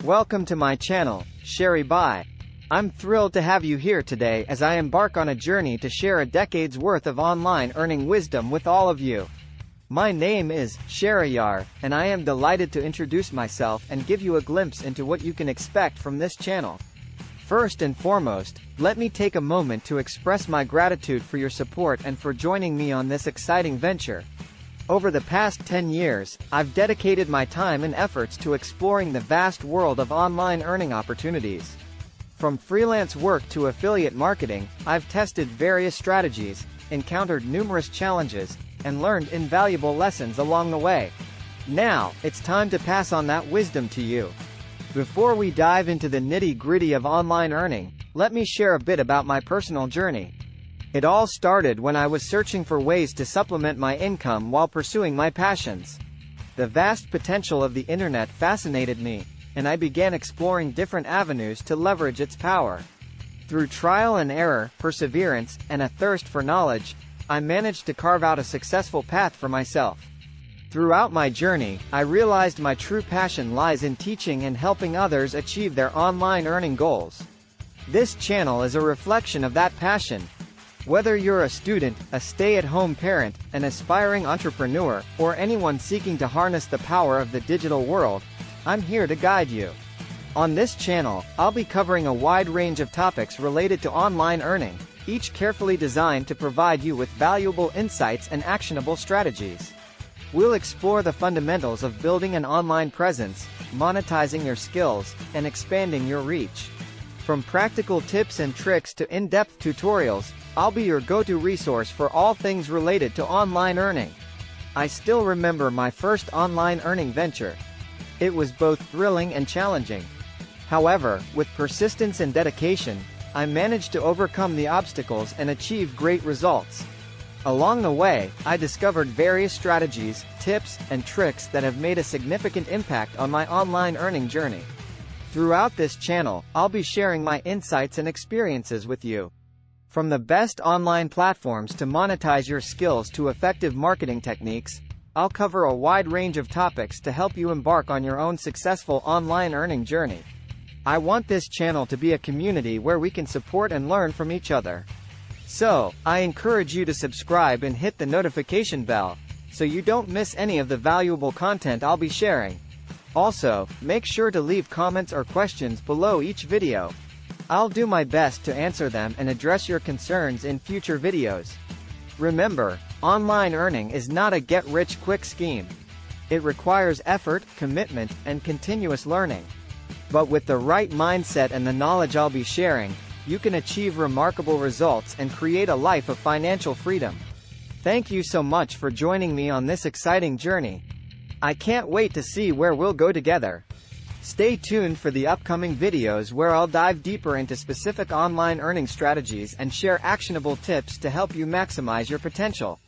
Welcome to my channel, Sherry Bye. I'm thrilled to have you here today as I embark on a journey to share a decade's worth of online earning wisdom with all of you. My name is Sherryar, and I am delighted to introduce myself and give you a glimpse into what you can expect from this channel. First and foremost, let me take a moment to express my gratitude for your support and for joining me on this exciting venture. Over the past 10 years, I've dedicated my time and efforts to exploring the vast world of online earning opportunities. From freelance work to affiliate marketing, I've tested various strategies, encountered numerous challenges, and learned invaluable lessons along the way. Now, it's time to pass on that wisdom to you. Before we dive into the nitty-gritty of online earning, let me share a bit about my personal journey. It all started when I was searching for ways to supplement my income while pursuing my passions. The vast potential of the internet fascinated me, and I began exploring different avenues to leverage its power. Through trial and error, perseverance, and a thirst for knowledge, I managed to carve out a successful path for myself. Throughout my journey, I realized my true passion lies in teaching and helping others achieve their online earning goals. This channel is a reflection of that passion. Whether you're a student, a stay-at-home parent, an aspiring entrepreneur, or anyone seeking to harness the power of the digital world, I'm here to guide you. On this channel, I'll be covering a wide range of topics related to online earning, each carefully designed to provide you with valuable insights and actionable strategies. We'll explore the fundamentals of building an online presence, monetizing your skills, and expanding your reach. From practical tips and tricks to in-depth tutorials, I'll be your go-to resource for all things related to online earning. I still remember my first online earning venture. It was both thrilling and challenging. However, with persistence and dedication, I managed to overcome the obstacles and achieve great results. Along the way, I discovered various strategies, tips, and tricks that have made a significant impact on my online earning journey. Throughout this channel, I'll be sharing my insights and experiences with you. From the best online platforms to monetize your skills to effective marketing techniques, I'll cover a wide range of topics to help you embark on your own successful online earning journey. I want this channel to be a community where we can support and learn from each other. So, I encourage you to subscribe and hit the notification bell, so you don't miss any of the valuable content I'll be sharing. Also, make sure to leave comments or questions below each video. I'll do my best to answer them and address your concerns in future videos. Remember, online earning is not a get-rich-quick scheme. It requires effort, commitment, and continuous learning. But with the right mindset and the knowledge I'll be sharing, you can achieve remarkable results and create a life of financial freedom. Thank you so much for joining me on this exciting journey. I can't wait to see where we'll go together. Stay tuned for the upcoming videos where I'll dive deeper into specific online earning strategies and share actionable tips to help you maximize your potential.